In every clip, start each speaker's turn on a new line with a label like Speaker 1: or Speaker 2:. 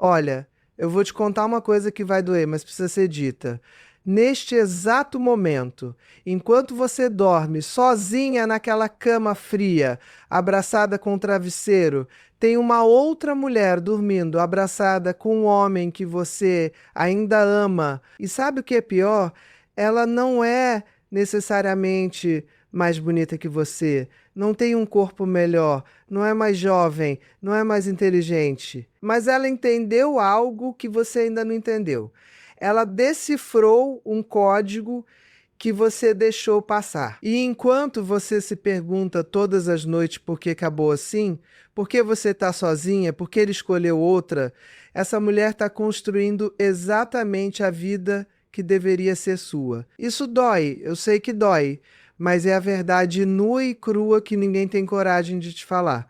Speaker 1: Olha, eu vou te contar uma coisa que vai doer, mas precisa ser dita. Neste exato momento, enquanto você dorme sozinha naquela cama fria, abraçada com o travesseiro, tem uma outra mulher dormindo abraçada com um homem que você ainda ama. E sabe o que é pior? Ela não é necessariamente mais bonita que você, não tem um corpo melhor, não é mais jovem, não é mais inteligente, mas ela entendeu algo que você ainda não entendeu. Ela decifrou um código que você deixou passar. E enquanto você se pergunta todas as noites por que acabou assim, por que você está sozinha, por que ele escolheu outra, essa mulher está construindo exatamente a vida que deveria ser sua. Isso dói, eu sei que dói, mas é a verdade nua e crua que ninguém tem coragem de te falar.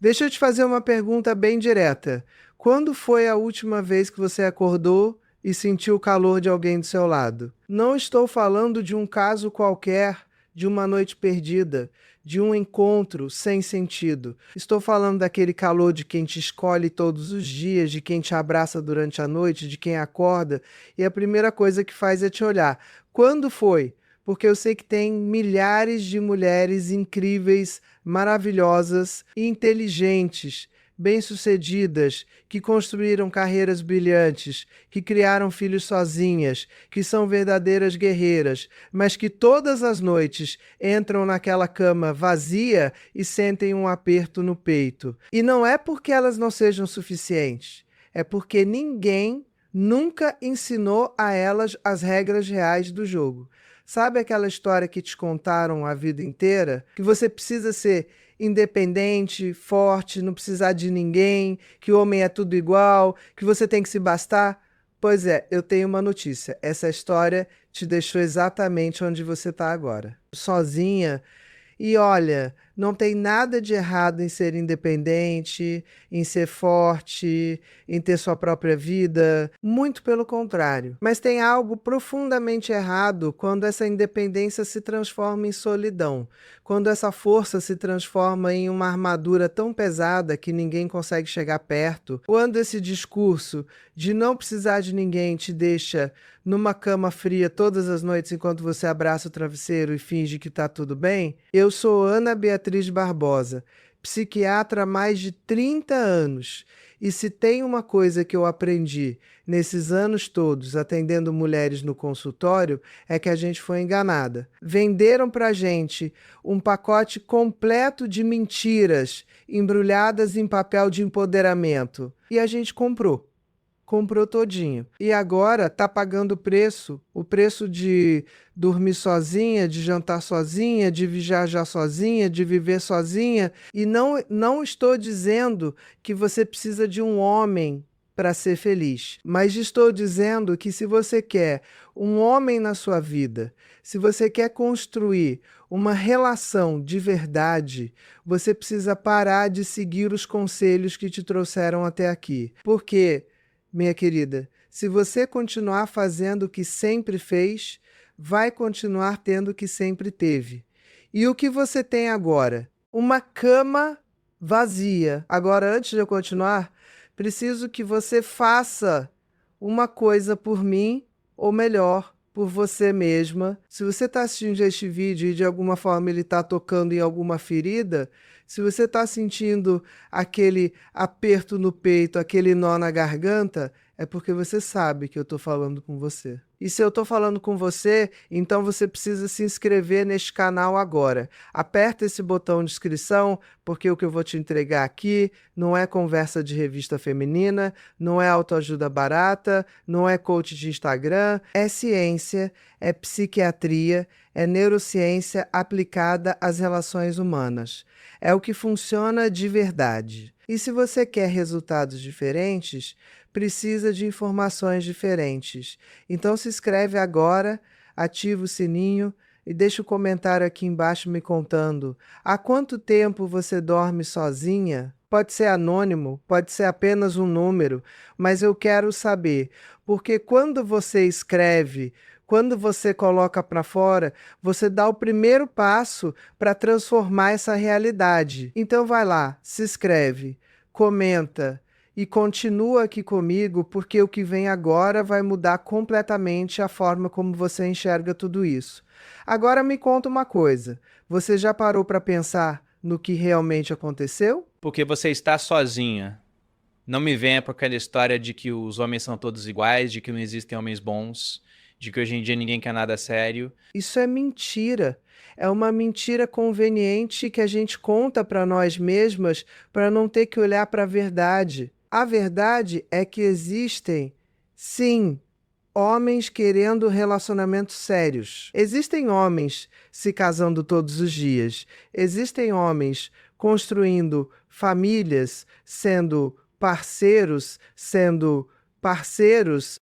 Speaker 1: Deixa eu te fazer uma pergunta bem direta. Quando foi a última vez que você acordou e sentiu o calor de alguém do seu lado? Não estou falando de um caso qualquer, de uma noite perdida, de um encontro sem sentido. Estou falando daquele calor de quem te escolhe todos os dias, de quem te abraça durante a noite, de quem acorda e a primeira coisa que faz é te olhar. Quando foi? Porque eu sei que tem milhares de mulheres incríveis, maravilhosas e inteligentes, bem-sucedidas, que construíram carreiras brilhantes, que criaram filhos sozinhas, que são verdadeiras guerreiras, mas que todas as noites entram naquela cama vazia e sentem um aperto no peito. E não é porque elas não sejam suficientes, é porque ninguém nunca ensinou a elas as regras reais do jogo. Sabe aquela história que te contaram a vida inteira? Que você precisa ser independente, forte, não precisar de ninguém, que o homem é tudo igual, que você tem que se bastar? Pois é, eu tenho uma notícia. Essa história te deixou exatamente onde você está agora. Sozinha. E olha, não tem nada de errado em ser independente, em ser forte, em ter sua própria vida. Muito pelo contrário. Mas tem algo profundamente errado quando essa independência se transforma em solidão. Quando essa força se transforma em uma armadura tão pesada que ninguém consegue chegar perto. Quando esse discurso de não precisar de ninguém te deixa numa cama fria todas as noites enquanto você abraça o travesseiro e finge que está tudo bem. Eu sou Ana Beatriz Barbosa, psiquiatra há mais de 30 anos. E se tem uma coisa que eu aprendi nesses anos todos atendendo mulheres no consultório, é que a gente foi enganada. Venderam pra gente um pacote completo de mentiras embrulhadas em papel de empoderamento. E a gente comprou todinho. E agora tá pagando o preço de dormir sozinha, de jantar sozinha, de viajar sozinha, de viver sozinha. E não estou dizendo que você precisa de um homem para ser feliz, mas estou dizendo que se você quer um homem na sua vida, se você quer construir uma relação de verdade, você precisa parar de seguir os conselhos que te trouxeram até aqui. Porque minha querida, se você continuar fazendo o que sempre fez, vai continuar tendo o que sempre teve. E o que você tem agora? Uma cama vazia. Agora, antes de eu continuar, preciso que você faça uma coisa por mim, ou melhor, por você mesma. Se você está assistindo este vídeo e de alguma forma ele está tocando em alguma ferida, se você está sentindo aquele aperto no peito, aquele nó na garganta, é porque você sabe que eu estou falando com você. E se eu estou falando com você, então você precisa se inscrever neste canal agora. Aperta esse botão de inscrição, porque o que eu vou te entregar aqui não é conversa de revista feminina, não é autoajuda barata, não é coach de Instagram, é ciência, é psiquiatria, é neurociência aplicada às relações humanas. É o que funciona de verdade. E se você quer resultados diferentes, precisa de informações diferentes. Então se inscreve agora, ativa o sininho e deixa o comentário aqui embaixo me contando há quanto tempo você dorme sozinha. Pode ser anônimo, pode ser apenas um número, mas eu quero saber, porque quando você escreve, quando você coloca para fora, você dá o primeiro passo para transformar essa realidade. Então vai lá, se inscreve, comenta e continua aqui comigo, porque o que vem agora vai mudar completamente a forma como você enxerga tudo isso. Agora me conta uma coisa, você já parou para pensar no que realmente aconteceu?
Speaker 2: Porque você está sozinha. Não me venha com aquela história de que os homens são todos iguais, de que não existem homens bons, de que hoje em dia ninguém quer nada sério.
Speaker 1: Isso é mentira. É uma mentira conveniente que a gente conta para nós mesmas para não ter que olhar para a verdade. A verdade é que existem, sim, homens querendo relacionamentos sérios. Existem homens se casando todos os dias. Existem homens construindo famílias, sendo parceiros,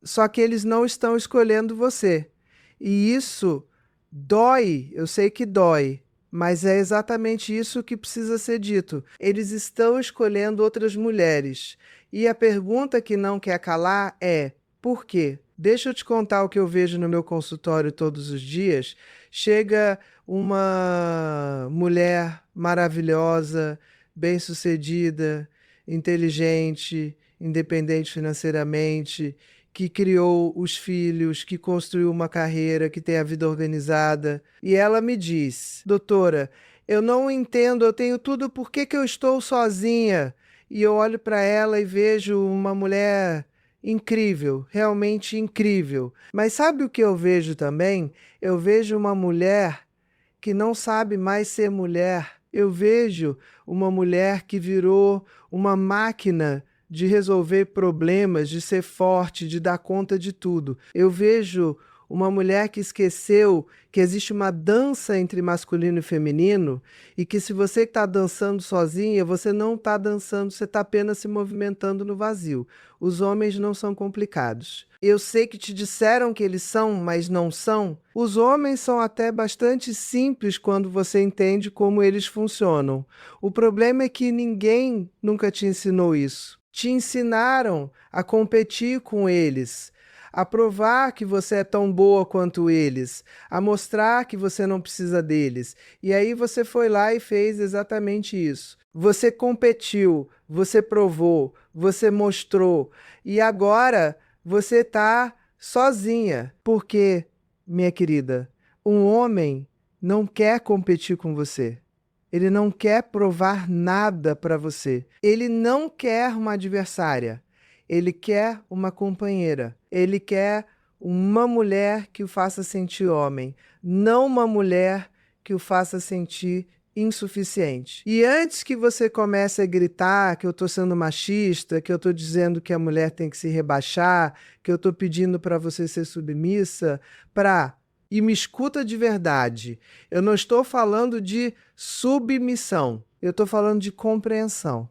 Speaker 1: só que eles não estão escolhendo você. E isso dói, eu sei que dói, mas é exatamente isso que precisa ser dito. Eles estão escolhendo outras mulheres. E a pergunta que não quer calar é: por quê? Deixa eu te contar o que eu vejo no meu consultório todos os dias. Chega uma mulher maravilhosa, bem-sucedida, inteligente, independente financeiramente, que criou os filhos, que construiu uma carreira, que tem a vida organizada. E ela me diz: doutora, eu não entendo, eu tenho tudo, por que que eu estou sozinha? E eu olho para ela e vejo uma mulher incrível, realmente incrível. Mas sabe o que eu vejo também? Eu vejo uma mulher que não sabe mais ser mulher. Eu vejo uma mulher que virou uma máquina de resolver problemas, de ser forte, de dar conta de tudo. Eu vejo uma mulher que esqueceu que existe uma dança entre masculino e feminino e que se você está dançando sozinha, você não está dançando, você está apenas se movimentando no vazio. Os homens não são complicados. Eu sei que te disseram que eles são, mas não são. Os homens são até bastante simples quando você entende como eles funcionam. O problema é que ninguém nunca te ensinou isso. Te ensinaram a competir com eles, a provar que você é tão boa quanto eles, a mostrar que você não precisa deles. E aí você foi lá e fez exatamente isso. Você competiu, você provou, você mostrou. E agora você está sozinha. Porque, minha querida, um homem não quer competir com você. Ele não quer provar nada para você. Ele não quer uma adversária. Ele quer uma companheira. Ele quer uma mulher que o faça sentir homem, não uma mulher que o faça sentir insuficiente. E antes que você comece a gritar que eu estou sendo machista, que eu estou dizendo que a mulher tem que se rebaixar, que eu estou pedindo para você ser submissa, e me escuta de verdade. Eu não estou falando de submissão. Eu estou falando de compreensão.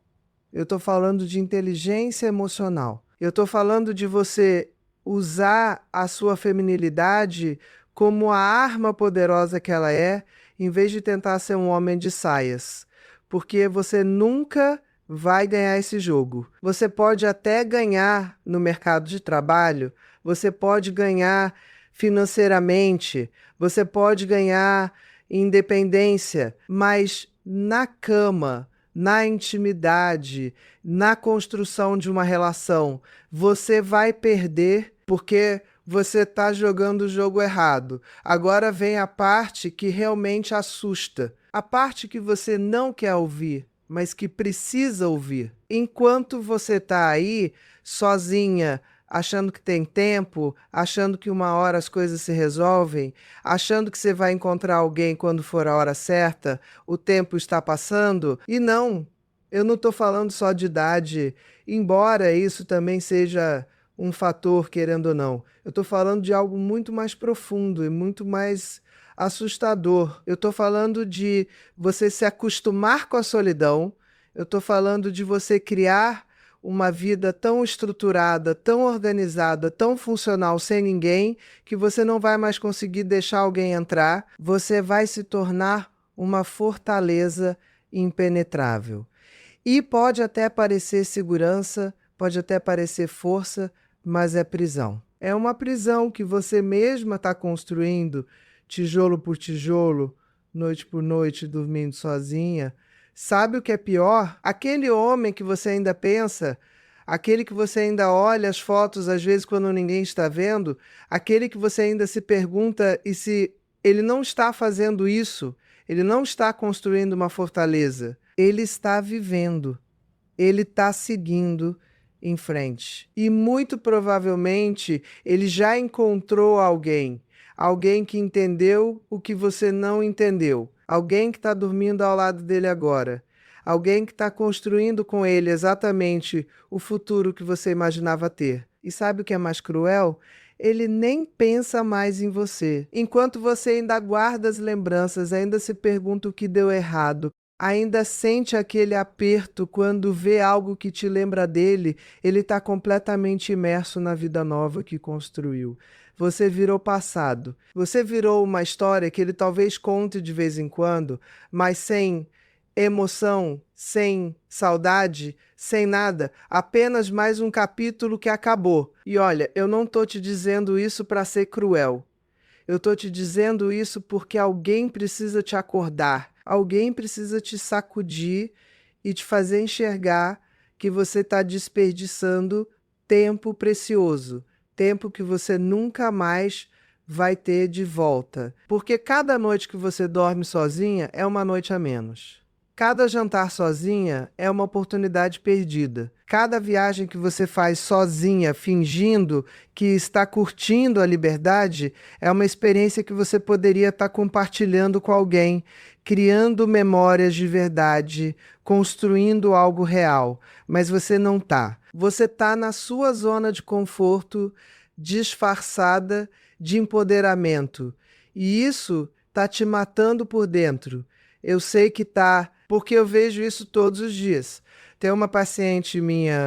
Speaker 1: Eu estou falando de inteligência emocional. Eu estou falando de você usar a sua feminilidade como a arma poderosa que ela é, em vez de tentar ser um homem de saias. Porque você nunca vai ganhar esse jogo. Você pode até ganhar no mercado de trabalho, você pode ganhar financeiramente, você pode ganhar independência, mas na cama, na intimidade, na construção de uma relação, você vai perder porque você está jogando o jogo errado. Agora vem a parte que realmente assusta, a parte que você não quer ouvir, mas que precisa ouvir. Enquanto você está aí sozinha, achando que tem tempo, achando que uma hora as coisas se resolvem, achando que você vai encontrar alguém quando for a hora certa, o tempo está passando. E não, eu não estou falando só de idade, embora isso também seja um fator, querendo ou não. Eu estou falando de algo muito mais profundo e muito mais assustador. Eu estou falando de você se acostumar com a solidão, eu estou falando de você criar uma vida tão estruturada, tão organizada, tão funcional sem ninguém, que você não vai mais conseguir deixar alguém entrar, você vai se tornar uma fortaleza impenetrável. E pode até parecer segurança, pode até parecer força, mas é prisão. É uma prisão que você mesma está construindo, tijolo por tijolo, noite por noite, dormindo sozinha. Sabe o que é pior? Aquele homem que você ainda pensa, aquele que você ainda olha as fotos às vezes quando ninguém está vendo, aquele que você ainda se pergunta e se ele não está fazendo isso, ele não está construindo uma fortaleza, ele está vivendo, ele está seguindo em frente. E muito provavelmente ele já encontrou alguém, alguém que entendeu o que você não entendeu, alguém que está dormindo ao lado dele agora, alguém que está construindo com ele exatamente o futuro que você imaginava ter. E sabe o que é mais cruel? Ele nem pensa mais em você. Enquanto você ainda guarda as lembranças, ainda se pergunta o que deu errado, ainda sente aquele aperto quando vê algo que te lembra dele, ele está completamente imerso na vida nova que construiu. Você virou passado. Você virou uma história que ele talvez conte de vez em quando, mas sem emoção, sem saudade, sem nada, apenas mais um capítulo que acabou. E olha, eu não estou te dizendo isso para ser cruel. Eu estou te dizendo isso porque alguém precisa te acordar, alguém precisa te sacudir e te fazer enxergar que você está desperdiçando tempo precioso, tempo que você nunca mais vai ter de volta. Porque cada noite que você dorme sozinha é uma noite a menos. Cada jantar sozinha é uma oportunidade perdida. Cada viagem que você faz sozinha, fingindo que está curtindo a liberdade, é uma experiência que você poderia estar compartilhando com alguém, criando memórias de verdade, construindo algo real. Mas você não está. Você está na sua zona de conforto, disfarçada de empoderamento. E isso está te matando por dentro. Eu sei que está, porque eu vejo isso todos os dias. Tem uma paciente minha,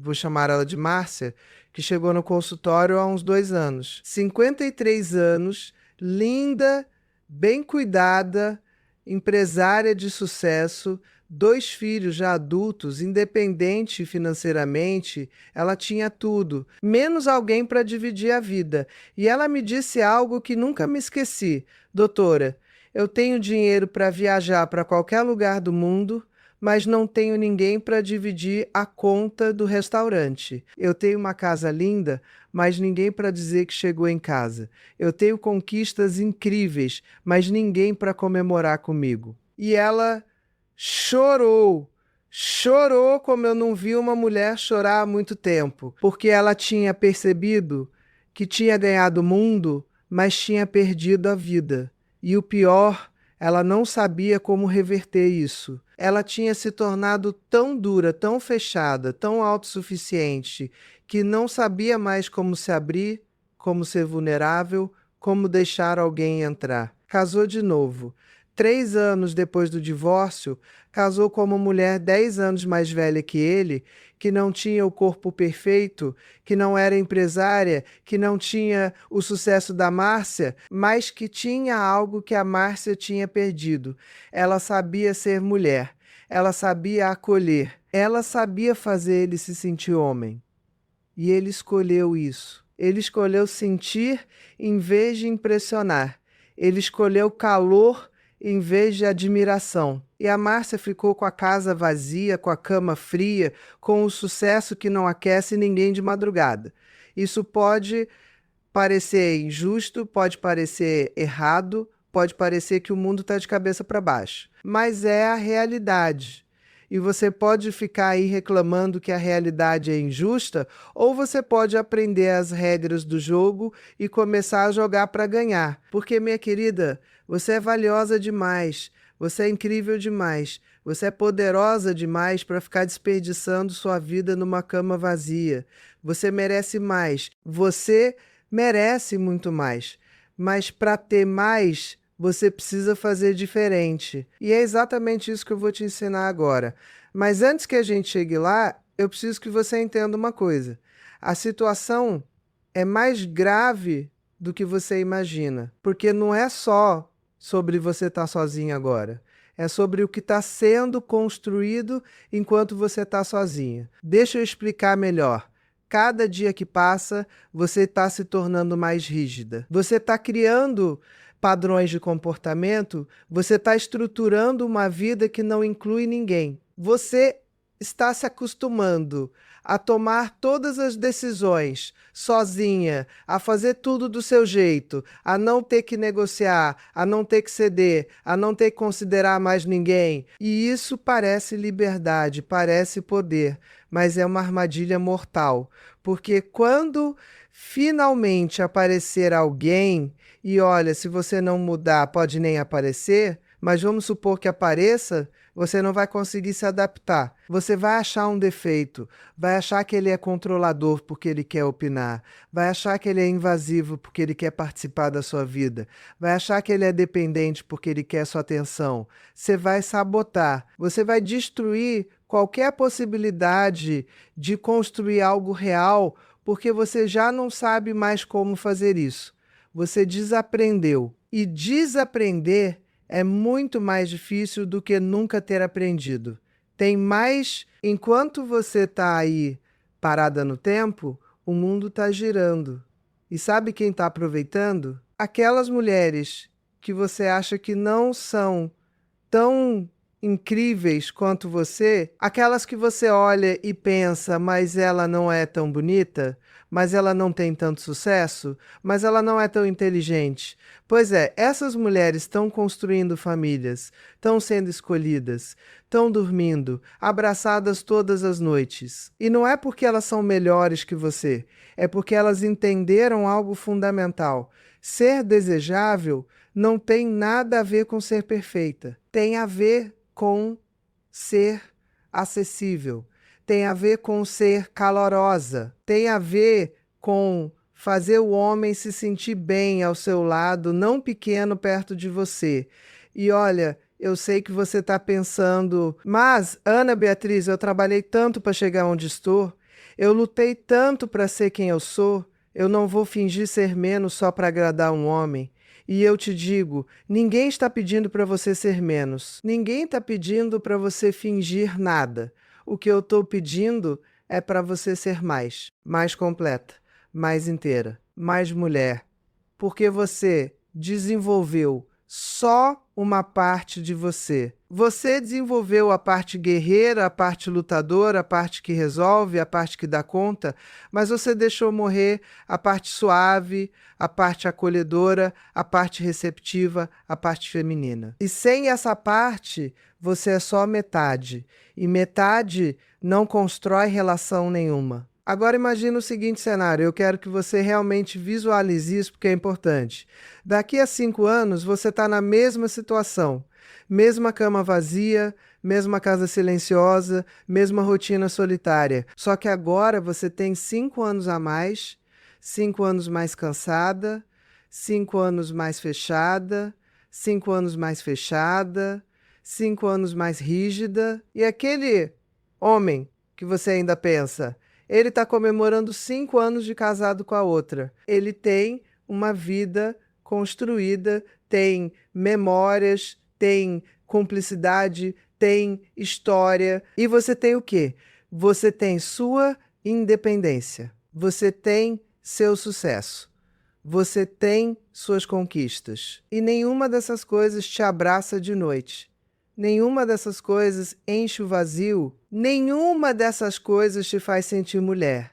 Speaker 1: vou chamar ela de Márcia, que chegou no consultório há uns 2 anos. 53 anos, linda, bem cuidada, empresária de sucesso, 2 filhos já adultos, independente financeiramente, ela tinha tudo, menos alguém para dividir a vida. E ela me disse algo que nunca me esqueci. Doutora, eu tenho dinheiro para viajar para qualquer lugar do mundo, mas não tenho ninguém para dividir a conta do restaurante. Eu tenho uma casa linda, mas ninguém para dizer que chegou em casa. Eu tenho conquistas incríveis, mas ninguém para comemorar comigo. E ela chorou. Chorou como eu não vi uma mulher chorar há muito tempo, porque ela tinha percebido que tinha ganhado o mundo, mas tinha perdido a vida. E o pior, ela não sabia como reverter isso. Ela tinha se tornado tão dura, tão fechada, tão autossuficiente, que não sabia mais como se abrir, como ser vulnerável, como deixar alguém entrar. Casou de novo. 3 anos depois do divórcio, casou com uma mulher 10 anos mais velha que ele, que não tinha o corpo perfeito, que não era empresária, que não tinha o sucesso da Márcia, mas que tinha algo que a Márcia tinha perdido. Ela sabia ser mulher, ela sabia acolher, ela sabia fazer ele se sentir homem. E ele escolheu isso. Ele escolheu sentir em vez de impressionar. Ele escolheu calor em vez de admiração. E a Márcia ficou com a casa vazia, com a cama fria, com o sucesso que não aquece ninguém de madrugada. Isso pode parecer injusto, pode parecer errado, pode parecer que o mundo está de cabeça para baixo. Mas é a realidade. E você pode ficar aí reclamando que a realidade é injusta, ou você pode aprender as regras do jogo e começar a jogar para ganhar. Porque, minha querida, você é valiosa demais, você é incrível demais, você é poderosa demais para ficar desperdiçando sua vida numa cama vazia. Você merece mais, você merece muito mais. Mas para ter mais, você precisa fazer diferente. E é exatamente isso que eu vou te ensinar agora. Mas antes que a gente chegue lá, eu preciso que você entenda uma coisa. A situação é mais grave do que você imagina. Porque não é só sobre você estar sozinho agora. É sobre o que está sendo construído enquanto você está sozinha. Deixa eu explicar melhor. Cada dia que passa, você está se tornando mais rígida. Você está criando padrões de comportamento, você está estruturando uma vida que não inclui ninguém. Você está se acostumando a tomar todas as decisões sozinha, a fazer tudo do seu jeito, a não ter que negociar, a não ter que ceder, a não ter que considerar mais ninguém. E isso parece liberdade, parece poder, mas é uma armadilha mortal, porque quando finalmente aparecer alguém, e olha, se você não mudar, pode nem aparecer, mas vamos supor que apareça, você não vai conseguir se adaptar. Você vai achar um defeito, vai achar que ele é controlador porque ele quer opinar, vai achar que ele é invasivo porque ele quer participar da sua vida, vai achar que ele é dependente porque ele quer sua atenção. Você vai sabotar, você vai destruir qualquer possibilidade de construir algo real porque você já não sabe mais como fazer isso. Você desaprendeu. E desaprender é muito mais difícil do que nunca ter aprendido. Tem mais... Enquanto você está aí parada no tempo, o mundo está girando. E sabe quem está aproveitando? Aquelas mulheres que você acha que não são tão incríveis quanto você, aquelas que você olha e pensa, mas ela não é tão bonita, mas ela não tem tanto sucesso, mas ela não é tão inteligente. Pois é, essas mulheres estão construindo famílias, estão sendo escolhidas, estão dormindo, abraçadas todas as noites. E não é porque elas são melhores que você, é porque elas entenderam algo fundamental. Ser desejável não tem nada a ver com ser perfeita. Tem a ver com ser acessível. Tem a ver com ser calorosa. Tem a ver com fazer o homem se sentir bem ao seu lado, não pequeno perto de você. E olha, eu sei que você está pensando, mas, Ana Beatriz, eu trabalhei tanto para chegar onde estou, eu lutei tanto para ser quem eu sou, eu não vou fingir ser menos só para agradar um homem. E eu te digo, ninguém está pedindo para você ser menos. Ninguém está pedindo para você fingir nada. O que eu estou pedindo é para você ser mais completa, mais inteira, mais mulher. Porque você desenvolveu só uma parte de você. Você desenvolveu a parte guerreira, a parte lutadora, a parte que resolve, a parte que dá conta, mas você deixou morrer a parte suave, a parte acolhedora, a parte receptiva, a parte feminina. E sem essa parte, você é só metade. E metade não constrói relação nenhuma. Agora imagine o seguinte cenário, eu quero que você realmente visualize isso porque é importante. Daqui a 5 anos você está na mesma situação, mesma cama vazia, mesma casa silenciosa, mesma rotina solitária. Só que agora você tem 5 anos a mais, 5 anos mais cansada, 5 anos mais fechada, 5 anos mais fechada, 5 anos mais rígida. E aquele homem que você ainda pensa... Ele está comemorando 5 anos de casado com a outra. Ele tem uma vida construída, tem memórias, tem cumplicidade, tem história. E você tem o quê? Você tem sua independência. Você tem seu sucesso. Você tem suas conquistas. E nenhuma dessas coisas te abraça de noite. Nenhuma dessas coisas enche o vazio, nenhuma dessas coisas te faz sentir mulher.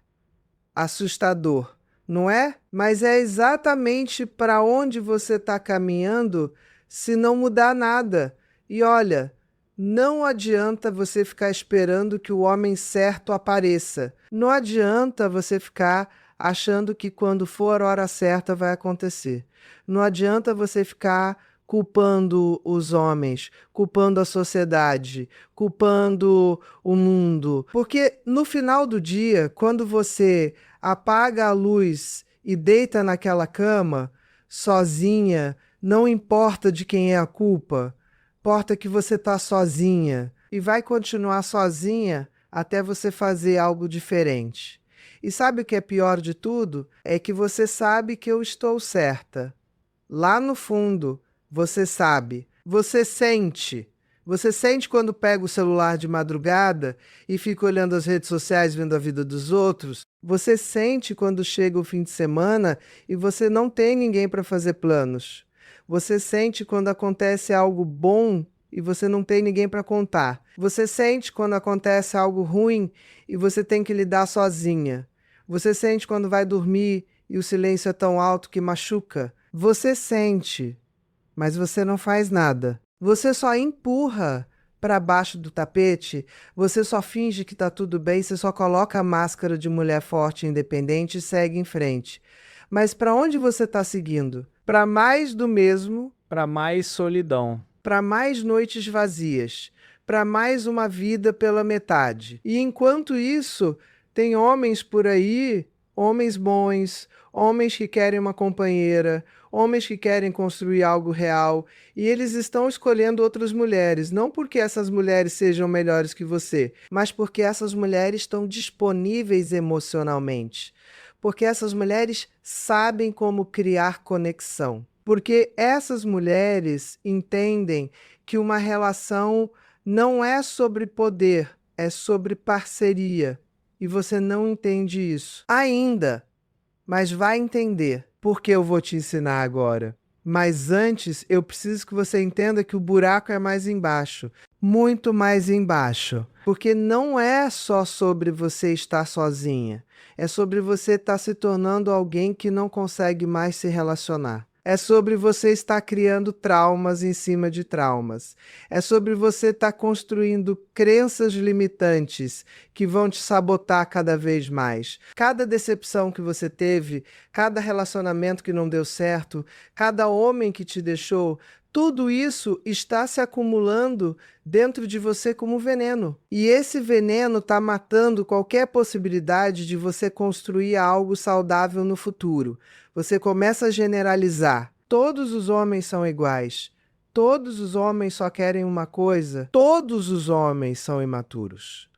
Speaker 1: Assustador, não é? Mas é exatamente para onde você está caminhando se não mudar nada. E olha, não adianta você ficar esperando que o homem certo apareça. Não adianta você ficar achando que quando for a hora certa vai acontecer. Não adianta você ficar culpando os homens, culpando a sociedade, culpando o mundo. Porque no final do dia, quando você apaga a luz e deita naquela cama, sozinha, não importa de quem é a culpa, importa que você está sozinha e vai continuar sozinha até você fazer algo diferente. E sabe o que é pior de tudo? É que você sabe que eu estou certa. Lá no fundo, você sabe, você sente quando pega o celular de madrugada e fica olhando as redes sociais, vendo a vida dos outros. Você sente quando chega o fim de semana e você não tem ninguém para fazer planos. Você sente quando acontece algo bom e você não tem ninguém para contar. Você sente quando acontece algo ruim e você tem que lidar sozinha. Você sente quando vai dormir e o silêncio é tão alto que machuca. Você sente, mas você não faz nada. Você só empurra para baixo do tapete, você só finge que está tudo bem, você só coloca a máscara de mulher forte e independente e segue em frente. Mas para onde você está seguindo? Para mais do mesmo,
Speaker 3: Para mais solidão.
Speaker 1: para mais noites vazias, para mais uma vida pela metade. E enquanto isso, tem homens por aí, homens bons, homens que querem uma companheira, homens que querem construir algo real, e eles estão escolhendo outras mulheres, não porque essas mulheres sejam melhores que você, mas porque essas mulheres estão disponíveis emocionalmente. Porque essas mulheres sabem como criar conexão. Porque essas mulheres entendem que uma relação não é sobre poder, é sobre parceria. E você não entende isso ainda, mas vai entender, porque eu vou te ensinar agora. Mas antes, eu preciso que você entenda que o buraco é mais embaixo, muito mais embaixo. Porque não é só sobre você estar sozinha, é sobre você estar se tornando alguém que não consegue mais se relacionar. É sobre você estar criando traumas em cima de traumas. É sobre você estar construindo crenças limitantes que vão te sabotar cada vez mais. Cada decepção que você teve, cada relacionamento que não deu certo, cada homem que te deixou, tudo isso está se acumulando dentro de você como veneno. E esse veneno está matando qualquer possibilidade de você construir algo saudável no futuro. Você começa a generalizar. Todos os homens são iguais. Todos os homens só querem uma coisa. Todos os homens são imaturos.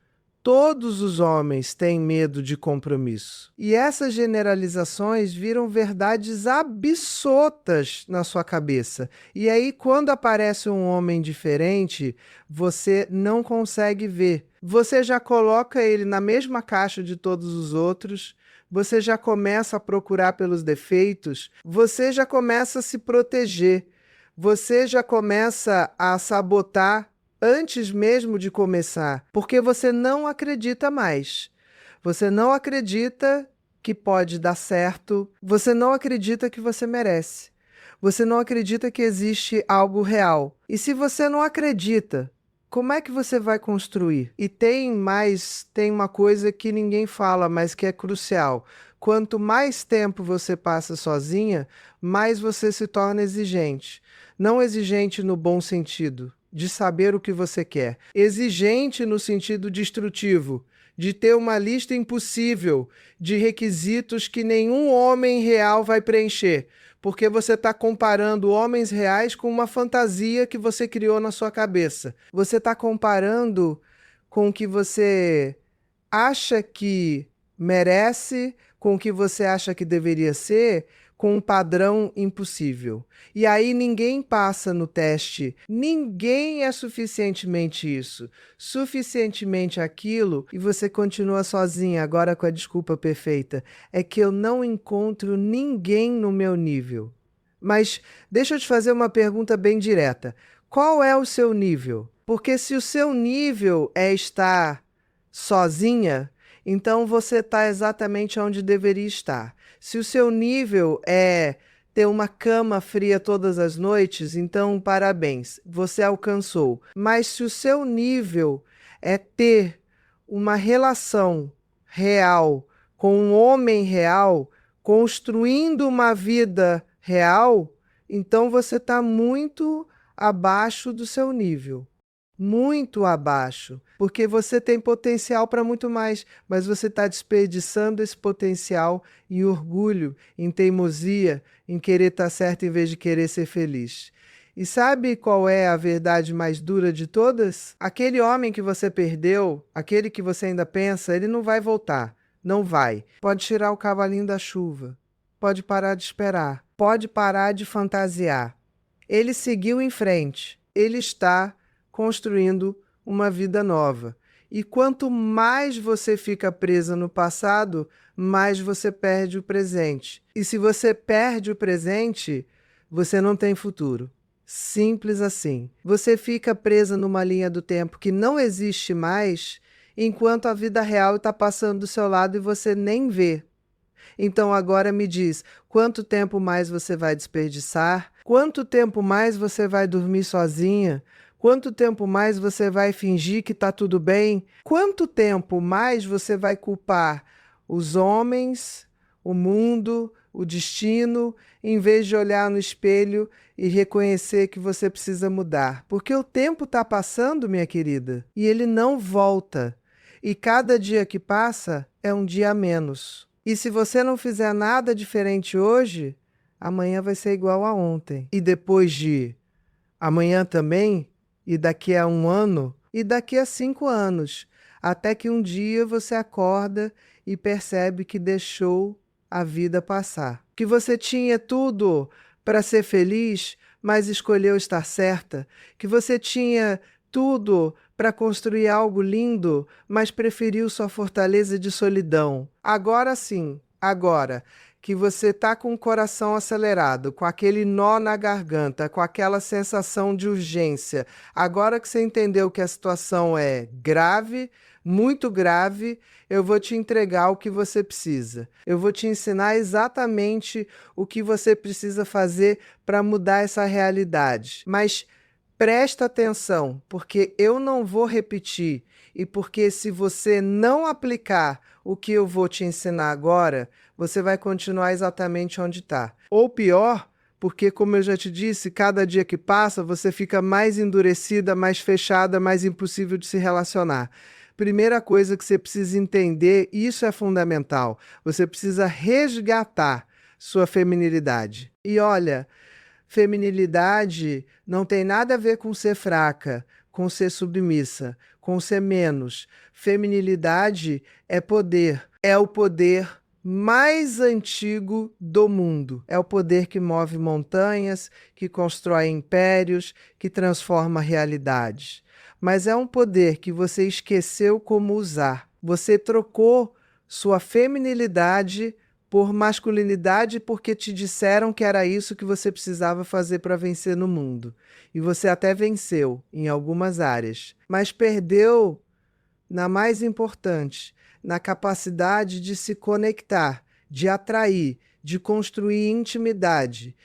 Speaker 1: Todos os homens têm medo de compromisso. E essas generalizações viram verdades absurdas na sua cabeça. E aí, quando aparece um homem diferente, você não consegue ver. Você já coloca ele na mesma caixa de todos os outros. Você já começa a procurar pelos defeitos. Você já começa a se proteger. Você já começa a sabotar antes mesmo de começar, porque você não acredita mais. Você não acredita que pode dar certo. Você não acredita que você merece. Você não acredita que existe algo real. E se você não acredita, como é que você vai construir? E tem uma coisa que ninguém fala, mas que é crucial. Quanto mais tempo você passa sozinha, mais você se torna exigente. Não exigente no bom sentido, de saber o que você quer. Exigente no sentido destrutivo, de ter uma lista impossível de requisitos que nenhum homem real vai preencher, porque você está comparando homens reais com uma fantasia que você criou na sua cabeça. Você está comparando com o que você acha que merece, com o que você acha que deveria ser, com um padrão impossível. E aí ninguém passa no teste, ninguém é suficientemente isso, suficientemente aquilo, e você continua sozinha, agora com a desculpa perfeita. É que eu não encontro ninguém no meu nível. Mas deixa eu te fazer uma pergunta bem direta. Qual é o seu nível? Porque se o seu nível é estar sozinha, então você está exatamente onde deveria estar. Se o seu nível é ter uma cama fria todas as noites, então parabéns, você alcançou. Mas se o seu nível é ter uma relação real com um homem real, construindo uma vida real, então você está muito abaixo do seu nível. Muito abaixo, porque você tem potencial para muito mais, mas você está desperdiçando esse potencial em orgulho, em teimosia, em querer estar certo em vez de querer ser feliz. E sabe qual é a verdade mais dura de todas? Aquele homem que você perdeu, aquele que você ainda pensa, ele não vai voltar, não vai. Pode tirar o cavalinho da chuva, pode parar de esperar, pode parar de fantasiar. Ele seguiu em frente, ele está construindo uma vida nova. E quanto mais você fica presa no passado, mais você perde o presente. E se você perde o presente, você não tem futuro. Simples assim. Você fica presa numa linha do tempo que não existe mais, enquanto a vida real está passando do seu lado e você nem vê. Então agora me diz, quanto tempo mais você vai desperdiçar? Quanto tempo mais você vai dormir sozinha? Quanto tempo mais você vai fingir que está tudo bem? Quanto tempo mais você vai culpar os homens, o mundo, o destino, em vez de olhar no espelho e reconhecer que você precisa mudar? Porque o tempo está passando, minha querida, e ele não volta. E cada dia que passa é um dia a menos. E se você não fizer nada diferente hoje, amanhã vai ser igual a ontem. E depois de amanhã também, e daqui a 1 ano, e daqui a 5 anos. Até que um dia você acorda e percebe que deixou a vida passar. Que você tinha tudo para ser feliz, mas escolheu estar certa. Que você tinha tudo para construir algo lindo, mas preferiu sua fortaleza de solidão. Agora sim, agora que você está com o coração acelerado, com aquele nó na garganta, com aquela sensação de urgência, agora que você entendeu que a situação é grave, muito grave, eu vou te entregar o que você precisa. Eu vou te ensinar exatamente o que você precisa fazer para mudar essa realidade. Mas presta atenção, porque eu não vou repetir e porque se você não aplicar o que eu vou te ensinar agora, você vai continuar exatamente onde está. Ou pior, porque, como eu já te disse, cada dia que passa você fica mais endurecida, mais fechada, mais impossível de se relacionar. Primeira coisa que você precisa entender, e isso é fundamental, você precisa resgatar sua feminilidade. E olha, feminilidade não tem nada a ver com ser fraca, com ser submissa, com ser menos. Feminilidade é poder, é o poder mais antigo do mundo. É o poder que move montanhas, que constrói impérios, que transforma realidades. Mas é um poder que você esqueceu como usar. Você trocou sua feminilidade por masculinidade porque te disseram que era isso que você precisava fazer para vencer no mundo. E você até venceu em algumas áreas, mas perdeu na mais importante, na capacidade de se conectar, de atrair, de construir intimidade.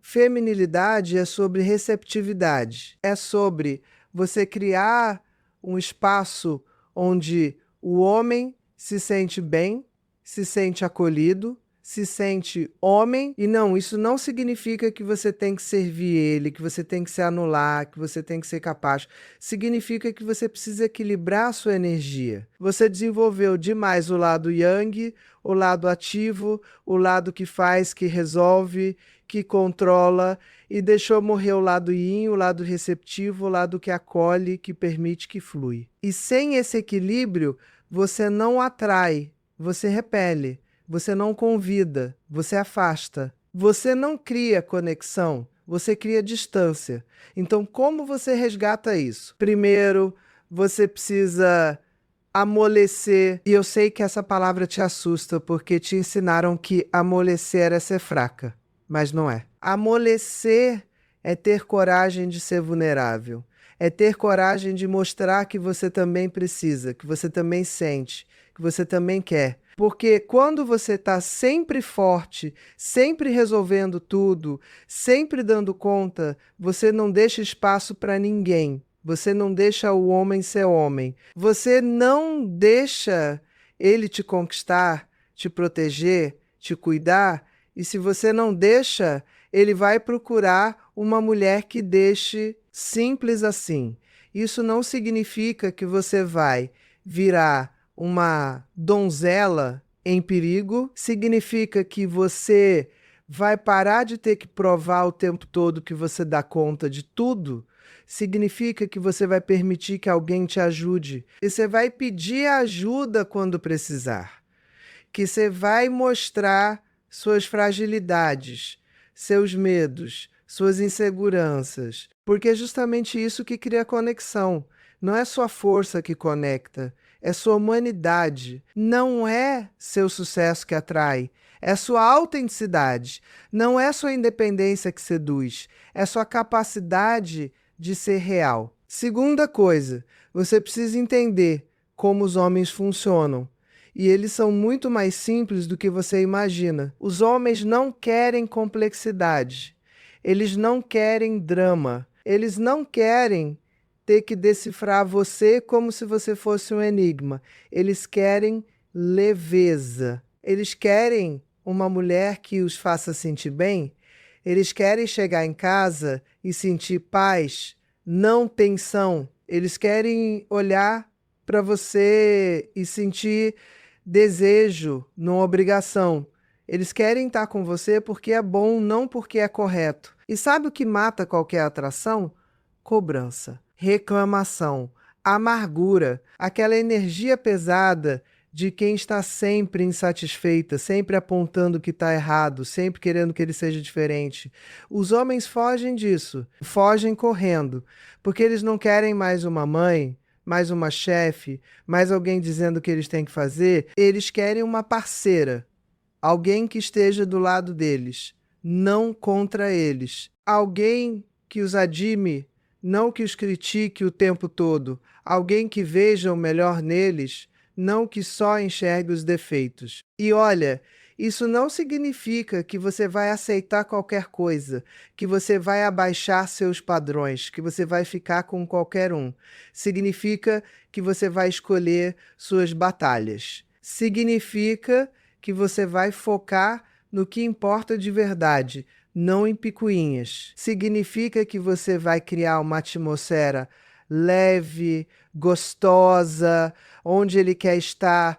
Speaker 1: Feminilidade é sobre receptividade, é sobre você criar um espaço onde o homem se sente bem, se sente acolhido, se sente homem, e não, isso não significa que você tem que servir ele, que você tem que se anular, que você tem que ser capaz. Significa que você precisa equilibrar a sua energia. Você desenvolveu demais o lado yang, o lado ativo, o lado que faz, que resolve, que controla, e deixou morrer o lado yin, o lado receptivo, o lado que acolhe, que permite, que flui. E sem esse equilíbrio, você não atrai, você repele. Você não convida, você afasta. Você não cria conexão, você cria distância. Então, como você resgata isso? Primeiro, você precisa amolecer. E eu sei que essa palavra te assusta, porque te ensinaram que amolecer é ser fraca, mas não é. Amolecer é ter coragem de ser vulnerável. É ter coragem de mostrar que você também precisa, que você também sente, que você também quer. Porque quando você está sempre forte, sempre resolvendo tudo, sempre dando conta, você não deixa espaço para ninguém. Você não deixa o homem ser homem. Você não deixa ele te conquistar, te proteger, te cuidar. E se você não deixa, ele vai procurar uma mulher que deixe. Simples assim. Isso não significa que você vai virar uma donzela em perigo, significa que você vai parar de ter que provar o tempo todo que você dá conta de tudo, significa que você vai permitir que alguém te ajude e você vai pedir ajuda quando precisar, que você vai mostrar suas fragilidades, seus medos, suas inseguranças, porque é justamente isso que cria conexão. Não é sua força que conecta, é sua humanidade. Não é seu sucesso que atrai, é sua autenticidade. Não é sua independência que seduz, é sua capacidade de ser real. Segunda coisa, você precisa entender como os homens funcionam. E eles são muito mais simples do que você imagina. Os homens não querem complexidade. Eles não querem drama. Eles não querem ter que decifrar você como se você fosse um enigma. Eles querem leveza. Eles querem uma mulher que os faça sentir bem. Eles querem chegar em casa e sentir paz, não tensão. Eles querem olhar para você e sentir desejo, não obrigação. Eles querem estar com você porque é bom, não porque é correto. E sabe o que mata qualquer atração? Cobrança, reclamação, amargura, aquela energia pesada de quem está sempre insatisfeita, sempre apontando que está errado, sempre querendo que ele seja diferente. Os homens fogem disso, fogem correndo, porque eles não querem mais uma mãe, mais uma chefe, mais alguém dizendo o que eles têm que fazer. Eles querem uma parceira, alguém que esteja do lado deles, não contra eles. Alguém que os admire, não que os critique o tempo todo. Alguém que veja o melhor neles, não que só enxergue os defeitos. E olha, isso não significa que você vai aceitar qualquer coisa, que você vai abaixar seus padrões, que você vai ficar com qualquer um. Significa que você vai escolher suas batalhas. Significa que você vai focar no que importa de verdade, não em picuinhas. Significa que você vai criar uma atmosfera leve, gostosa, onde ele quer estar,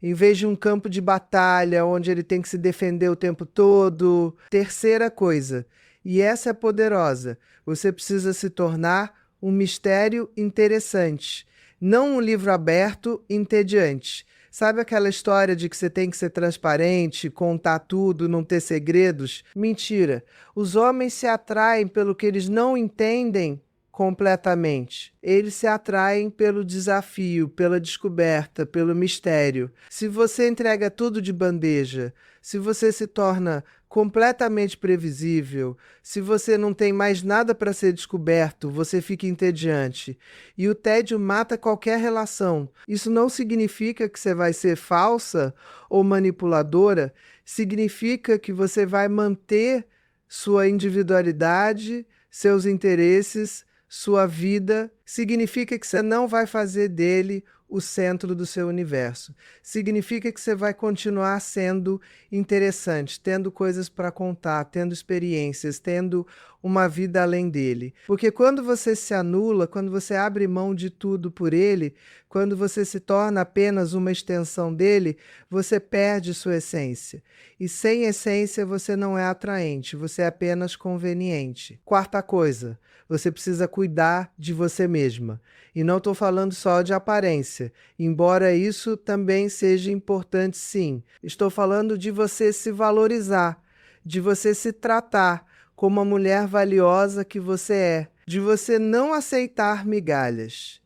Speaker 1: em vez de um campo de batalha, onde ele tem que se defender o tempo todo. Terceira coisa, e essa é poderosa, você precisa se tornar um mistério interessante, não um livro aberto entediante. Sabe aquela história de que você tem que ser transparente, contar tudo, não ter segredos? Mentira. Os homens se atraem pelo que eles não entendem completamente. Eles se atraem pelo desafio, pela descoberta, pelo mistério. Se você entrega tudo de bandeja, se você se torna completamente previsível, se você não tem mais nada para ser descoberto, você fica entediante. E o tédio mata qualquer relação. Isso não significa que você vai ser falsa ou manipuladora, significa que você vai manter sua individualidade, seus interesses, sua vida. Significa que você não vai fazer dele o centro do seu universo. Significa que você vai continuar sendo interessante, tendo coisas para contar, tendo experiências, tendo uma vida além dele. Porque quando você se anula, quando você abre mão de tudo por ele, quando você se torna apenas uma extensão dele, você perde sua essência. E sem essência você não é atraente, você é apenas conveniente. Quarta coisa, você precisa cuidar de você mesma. E não estou falando só de aparência, embora isso também seja importante sim. Estou falando de você se valorizar, de você se tratar como a mulher valiosa que você é, de você não aceitar migalhas,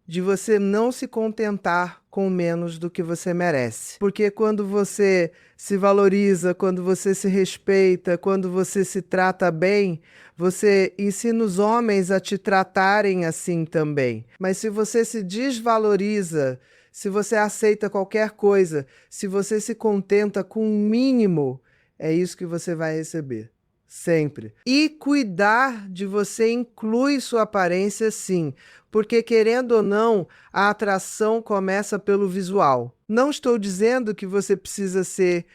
Speaker 1: de você não se contentar com menos do que você merece. Porque quando você se valoriza, quando você se respeita, quando você se trata bem, você ensina os homens a te tratarem assim também. Mas se você se desvaloriza, se você aceita qualquer coisa, se você se contenta com o mínimo, é isso que você vai receber. Sempre. E cuidar de você inclui sua aparência sim, porque querendo ou não, a atração começa pelo visual. Não estou dizendo que você precisa ser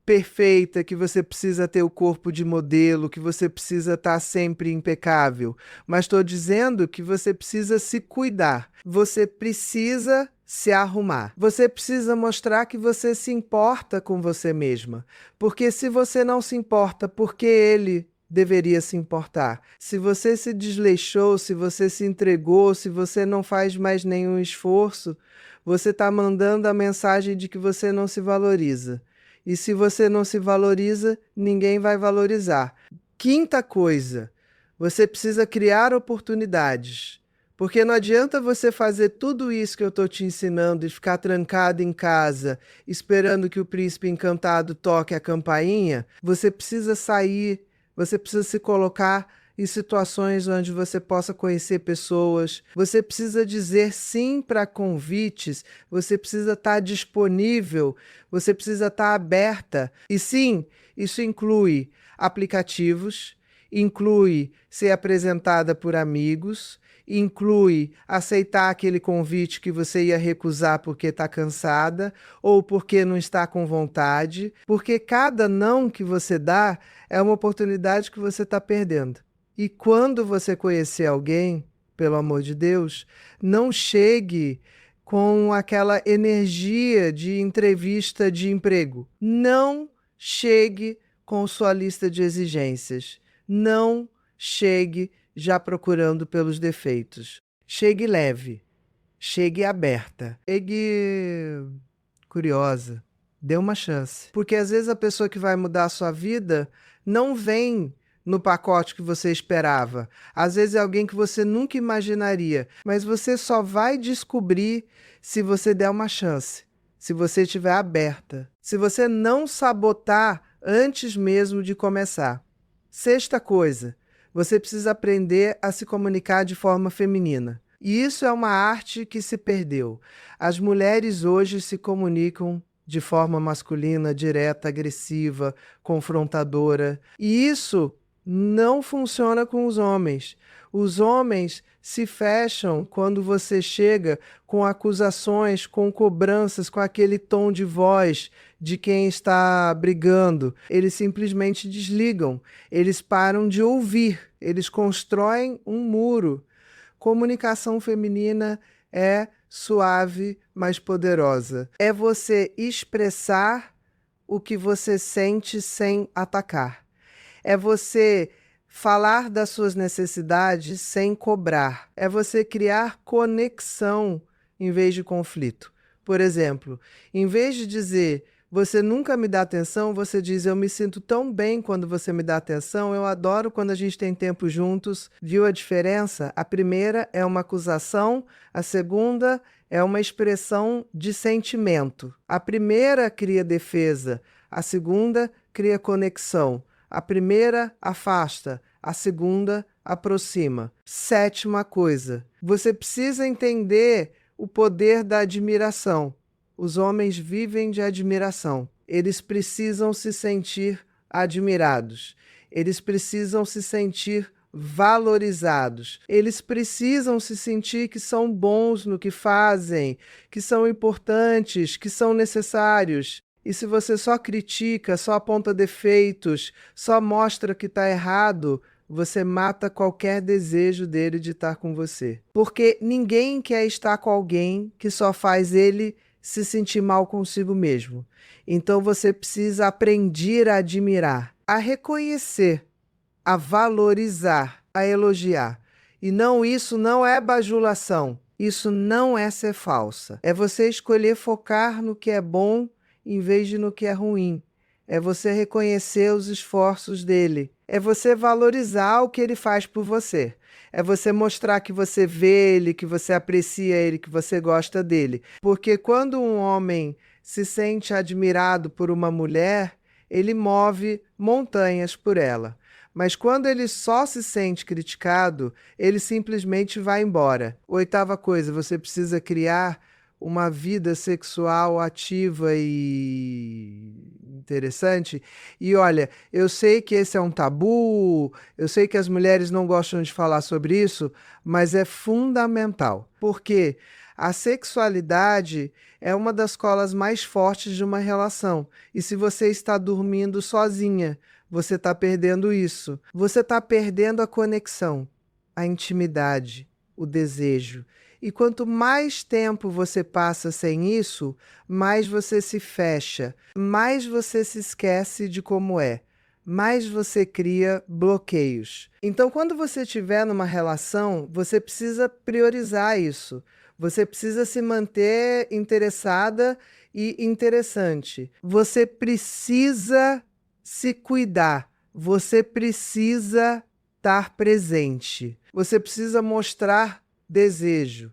Speaker 1: perfeita, que você precisa ter o corpo de modelo, que você precisa estar sempre impecável, mas estou dizendo que você precisa se cuidar, você precisa se arrumar, você precisa mostrar que você se importa com você mesma, porque se você não se importa, por que ele deveria se importar? Se você se desleixou, se você se entregou, se você não faz mais nenhum esforço, você está mandando a mensagem de que você não se valoriza. E se você não se valoriza, ninguém vai valorizar. Quinta coisa, você precisa criar oportunidades Porque não adianta você fazer tudo isso que eu estou te ensinando e ficar trancado em casa, esperando que o príncipe encantado toque a campainha. Você precisa sair, você precisa se colocar em situações onde você possa conhecer pessoas. Você precisa dizer sim para convites, você precisa estar disponível, você precisa estar aberta. E sim, isso inclui aplicativos, inclui ser apresentada por amigos, inclui aceitar aquele convite que você ia recusar porque está cansada ou porque não está com vontade, porque cada não que você dá é uma oportunidade que você está perdendo. E quando você conhecer alguém, pelo amor de Deus, não chegue com aquela energia de entrevista de emprego. Não chegue com sua lista de exigências. Não chegue já procurando pelos defeitos. Chegue leve, chegue aberta, chegue curiosa. Dê uma chance. Porque às vezes a pessoa que vai mudar a sua vida não vem no pacote que você esperava. Às vezes é alguém que você nunca imaginaria, mas você só vai descobrir se você der uma chance, se você estiver aberta, se você não sabotar antes mesmo de começar. Sexta coisa, você precisa aprender a se comunicar de forma feminina. E isso é uma arte que se perdeu. As mulheres hoje se comunicam de forma masculina, direta, agressiva, confrontadora. E isso não funciona com os homens. Os homens se fecham quando você chega com acusações, com cobranças, com aquele tom de voz de quem está brigando. Eles simplesmente desligam, eles param de ouvir, eles constroem um muro. Comunicação feminina é suave, mas poderosa. É você expressar o que você sente sem atacar. É você falar das suas necessidades sem cobrar. É você criar conexão em vez de conflito. Por exemplo, em vez de dizer você nunca me dá atenção, você diz eu me sinto tão bem quando você me dá atenção, eu adoro quando a gente tem tempo juntos. Viu a diferença? A primeira é uma acusação, a segunda é uma expressão de sentimento. A primeira cria defesa, a segunda cria conexão. A primeira afasta, a segunda aproxima. Sétima coisa, você precisa entender o poder da admiração. Os homens vivem de admiração. Eles precisam se sentir admirados. Eles precisam se sentir valorizados. Eles precisam se sentir que são bons no que fazem, que são importantes, que são necessários. E se você só critica, só aponta defeitos, só mostra que está errado, você mata qualquer desejo dele de estar com você. Porque ninguém quer estar com alguém que só faz ele se sentir mal consigo mesmo. Então você precisa aprender a admirar, a reconhecer, a valorizar, a elogiar. E não, isso não é bajulação, isso não é ser falsa. É você escolher focar no que é bom em vez de no que é ruim. É você reconhecer os esforços dele. É você valorizar o que ele faz por você. É você mostrar que você vê ele, que você aprecia ele, que você gosta dele. Porque quando um homem se sente admirado por uma mulher, ele move montanhas por ela. Mas quando ele só se sente criticado, ele simplesmente vai embora. Oitava coisa, você precisa criar uma vida sexual ativa e interessante. E olha, eu sei que esse é um tabu, eu sei que as mulheres não gostam de falar sobre isso, mas é fundamental, porque a sexualidade é uma das colas mais fortes de uma relação. E se você está dormindo sozinha, você está perdendo isso. Você está perdendo a conexão, a intimidade, o desejo. E quanto mais tempo você passa sem isso, mais você se fecha, mais você se esquece de como é, mais você cria bloqueios. Então, quando você estiver numa relação, você precisa priorizar isso. Você precisa se manter interessada e interessante. Você precisa se cuidar. Você precisa estar presente. Você precisa mostrar desejo.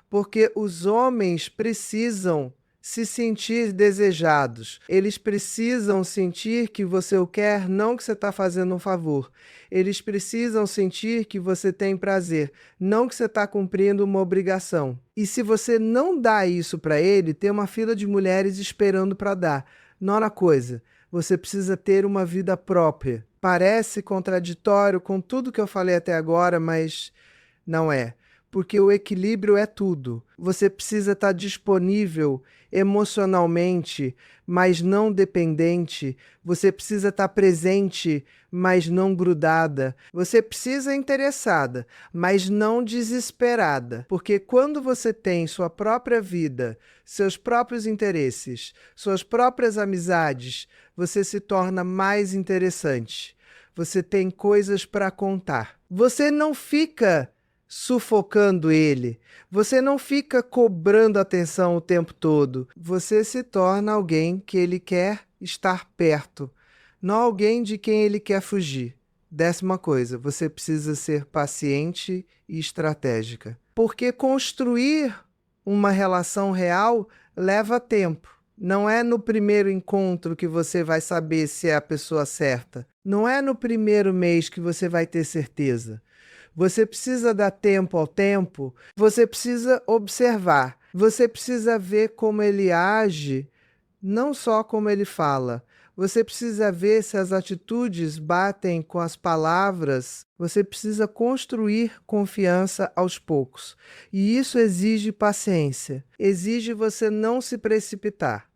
Speaker 1: Porque os homens precisam se sentir desejados. Eles precisam sentir que você o quer, não que você está fazendo um favor. Eles precisam sentir que você tem prazer, não que você está cumprindo uma obrigação. E se você não dá isso para ele, tem uma fila de mulheres esperando para dar. Nona coisa, você precisa ter uma vida própria. Parece contraditório com tudo que eu falei até agora, mas não é. Porque o equilíbrio é tudo. Você precisa estar disponível emocionalmente, mas não dependente. Você precisa estar presente, mas não grudada. Você precisa interessada, mas não desesperada. Porque quando você tem sua própria vida, seus próprios interesses, suas próprias amizades, você se torna mais interessante. Você tem coisas para contar. Você não fica sufocando ele. Você não fica cobrando atenção o tempo todo. Você se torna alguém que ele quer estar perto, não alguém de quem ele quer fugir. 10ª coisa, você precisa ser paciente e estratégica. Porque construir uma relação real leva tempo. Não é no primeiro encontro que você vai saber se é a pessoa certa. Não é no primeiro mês que você vai ter certeza. Você precisa dar tempo ao tempo, você precisa observar, você precisa ver como ele age, não só como ele fala. Você precisa ver se as atitudes batem com as palavras. Você precisa construir confiança aos poucos. E isso exige paciência. Exige você não se precipitar.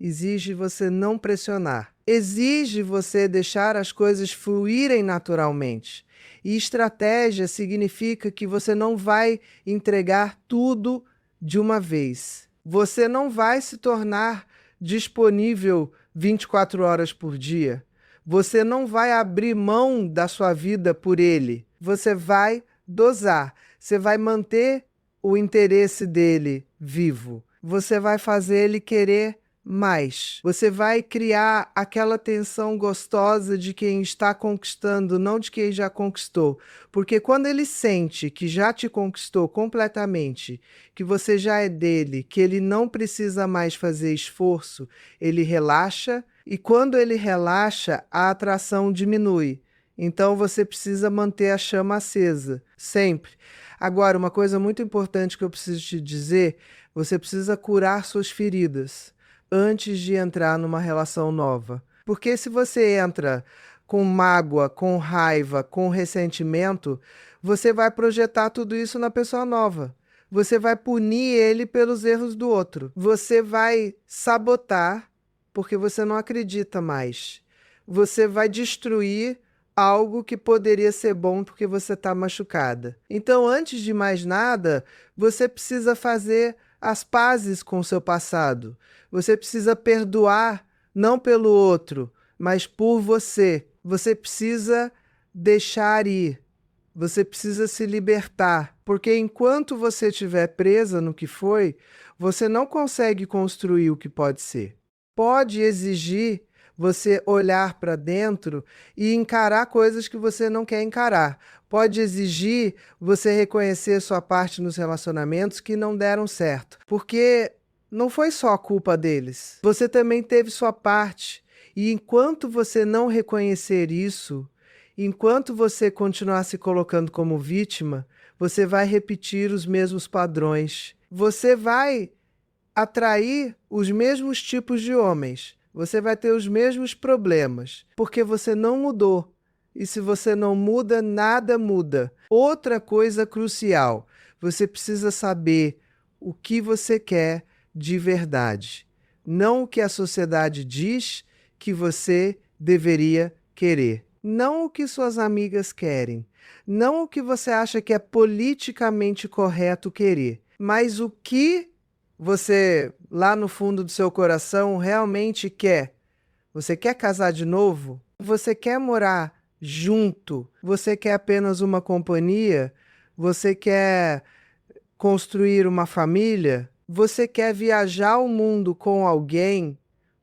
Speaker 1: Exige você não pressionar. Exige você deixar as coisas fluírem naturalmente. E estratégia significa que você não vai entregar tudo de uma vez. Você não vai se tornar disponível 24 horas por dia. Você não vai abrir mão da sua vida por ele. Você vai dosar. Você vai manter o interesse dele vivo. Você vai fazer ele querer mais. Você vai criar aquela tensão gostosa de quem está conquistando, não de quem já conquistou. Porque quando ele sente que já te conquistou completamente, que você já é dele, que ele não precisa mais fazer esforço, ele relaxa. E quando ele relaxa, a atração diminui. Então você precisa manter a chama acesa, sempre. Agora, uma coisa muito importante que eu preciso te dizer, você precisa curar suas feridas antes de entrar numa relação nova. Porque se você entra com mágoa, com raiva, com ressentimento, você vai projetar tudo isso na pessoa nova. Você vai punir ele pelos erros do outro. Você vai sabotar porque você não acredita mais. Você vai destruir algo que poderia ser bom porque você está machucada. Então, antes de mais nada, você precisa fazer as pazes com o seu passado. Você precisa perdoar, não pelo outro, mas por você. Você precisa deixar ir. Você precisa se libertar. Porque enquanto você estiver presa no que foi, você não consegue construir o que pode ser. Pode exigir você olhar para dentro e encarar coisas que você não quer encarar. Pode exigir você reconhecer sua parte nos relacionamentos que não deram certo. Porque não foi só a culpa deles. Você também teve sua parte. E enquanto você não reconhecer isso, enquanto você continuar se colocando como vítima, você vai repetir os mesmos padrões. Você vai atrair os mesmos tipos de homens. Você vai ter os mesmos problemas, porque você não mudou. E se você não muda, nada muda. Outra coisa crucial, você precisa saber o que você quer de verdade. Não o que a sociedade diz que você deveria querer. Não o que suas amigas querem. Não o que você acha que é politicamente correto querer. Mas o que você, lá no fundo do seu coração, realmente quer. Você quer casar de novo? Você quer morar junto? Você quer apenas uma companhia? Você quer construir uma família? Você quer viajar o mundo com alguém?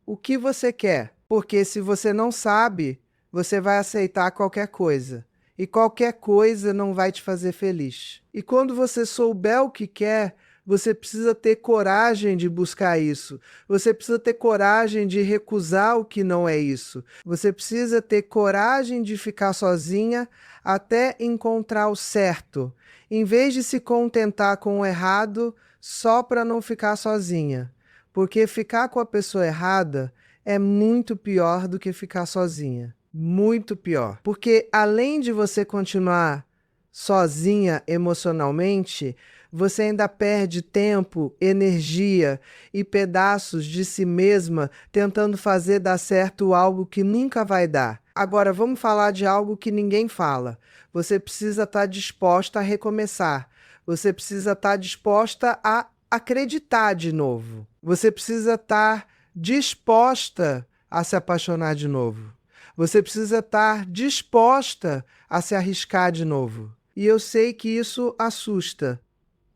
Speaker 1: O que você quer? Porque se você não sabe, você vai aceitar qualquer coisa. e qualquer coisa não vai te fazer feliz. E quando você souber o que quer, você precisa ter coragem de buscar isso. Você precisa ter coragem de recusar o que não é isso. Você precisa ter coragem de ficar sozinha até encontrar o certo, em vez de se contentar com o errado só para não ficar sozinha. Porque ficar com a pessoa errada é muito pior do que ficar sozinha. Muito pior. Porque além de você continuar sozinha emocionalmente, você ainda perde tempo, energia e pedaços de si mesma tentando fazer dar certo algo que nunca vai dar. Agora, vamos falar de algo que ninguém fala. Você precisa estar disposta a recomeçar. Você precisa estar disposta a acreditar de novo. Você precisa estar disposta a se apaixonar de novo. Você precisa estar disposta a se arriscar de novo. E eu sei que isso assusta.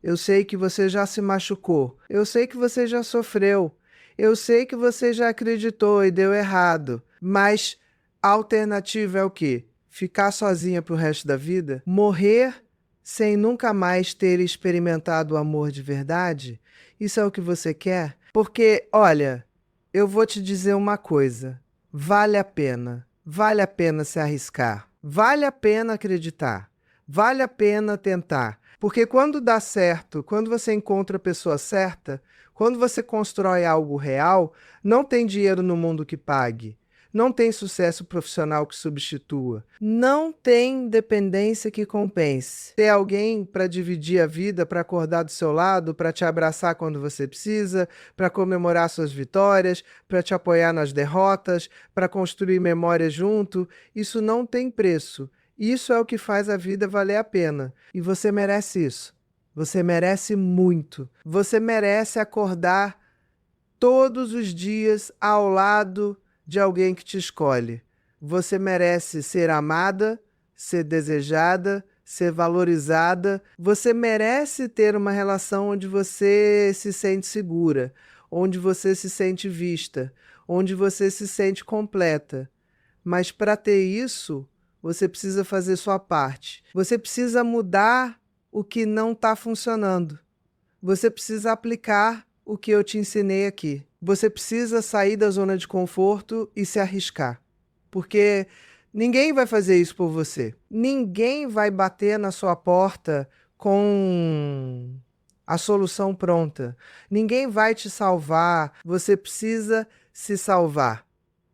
Speaker 1: Eu sei que você já se machucou. Eu sei que você já sofreu. Eu sei que você já acreditou e deu errado. Mas a alternativa é o quê? Ficar sozinha pro resto da vida? Morrer sem nunca mais ter experimentado o amor de verdade? Isso é o que você quer? Porque, olha, eu vou te dizer uma coisa. Vale a pena. Vale a pena se arriscar. Vale a pena acreditar. Vale a pena tentar. Porque quando dá certo, quando você encontra a pessoa certa, quando você constrói algo real, não tem dinheiro no mundo que pague. Não tem sucesso profissional que substitua. Não tem dependência que compense. Ter alguém para dividir a vida, para acordar do seu lado, para te abraçar quando você precisa, para comemorar suas vitórias, para te apoiar nas derrotas, para construir memórias junto, isso não tem preço. Isso é o que faz a vida valer a pena. E você merece isso. Você merece muito. Você merece acordar todos os dias ao lado de alguém que te escolhe. Você merece ser amada, ser desejada, ser valorizada. Você merece ter uma relação onde você se sente segura, onde você se sente vista, onde você se sente completa. Mas para ter isso, você precisa fazer sua parte. Você precisa mudar o que não está funcionando. Você precisa aplicar o que eu te ensinei aqui. Você precisa sair da zona de conforto e se arriscar. Porque ninguém vai fazer isso por você. Ninguém vai bater na sua porta com a solução pronta. Ninguém vai te salvar. Você precisa se salvar.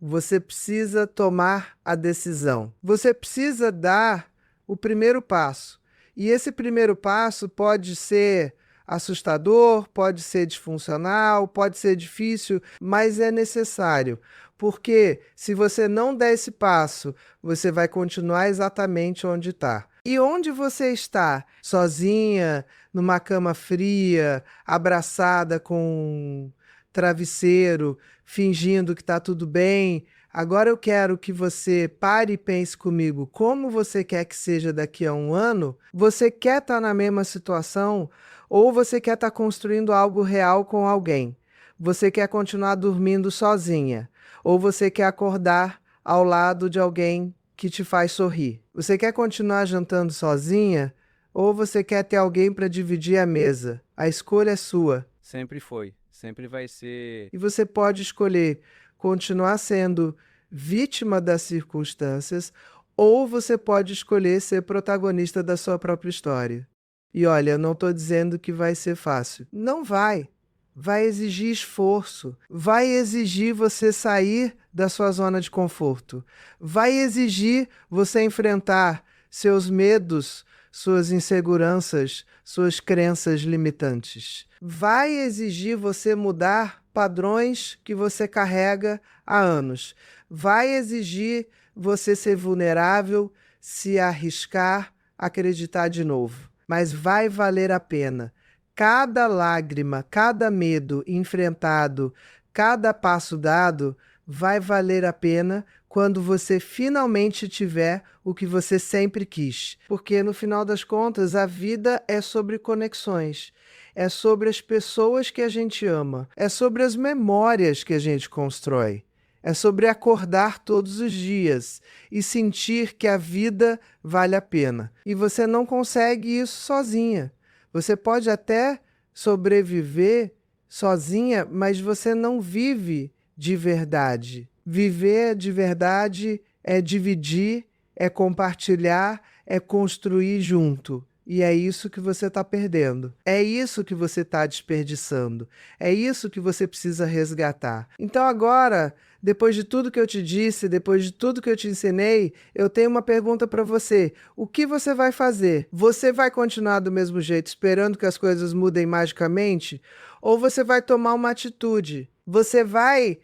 Speaker 1: Você precisa tomar a decisão. Você precisa dar o primeiro passo. E esse primeiro passo pode ser assustador, pode ser disfuncional, pode ser difícil, mas é necessário. Porque se você não der esse passo, você vai continuar exatamente onde está. E onde você está? Sozinha, numa cama fria, abraçada com travesseiro, fingindo que está tudo bem. Agora eu quero que você pare e pense comigo como você quer que seja daqui a um ano. Você quer estar na mesma situação ou você quer estar construindo algo real com alguém? Você quer continuar dormindo sozinha ou você quer acordar ao lado de alguém que te faz sorrir? Você quer continuar jantando sozinha ou você quer ter alguém para dividir a mesa? A escolha é sua.
Speaker 2: Sempre foi. Sempre vai ser.
Speaker 1: E você pode escolher continuar sendo vítima das circunstâncias ou você pode escolher ser protagonista da sua própria história. E olha, eu não estou dizendo que vai ser fácil. Não vai. Vai exigir esforço. Vai exigir você sair da sua zona de conforto. Vai exigir você enfrentar seus medos, suas inseguranças, suas crenças limitantes. Vai exigir você mudar padrões que você carrega há anos. Vai exigir você ser vulnerável, se arriscar, acreditar de novo. Mas vai valer a pena. Cada lágrima, cada medo enfrentado, cada passo dado, vai valer a pena quando você finalmente tiver o que você sempre quis. Porque, no final das contas, a vida é sobre conexões. É sobre as pessoas que a gente ama. É sobre as memórias que a gente constrói. É sobre acordar todos os dias e sentir que a vida vale a pena. E você não consegue isso sozinha. Você pode até sobreviver sozinha, mas você não vive de verdade. Viver de verdade é dividir, é compartilhar, é construir junto. E é isso que você está perdendo. É isso que você está desperdiçando. É isso que você precisa resgatar. Então agora, depois de tudo que eu te disse, depois de tudo que eu te ensinei, eu tenho uma pergunta para você. O que você vai fazer? Você vai continuar do mesmo jeito, esperando que as coisas mudem magicamente? Ou você vai tomar uma atitude? Você vai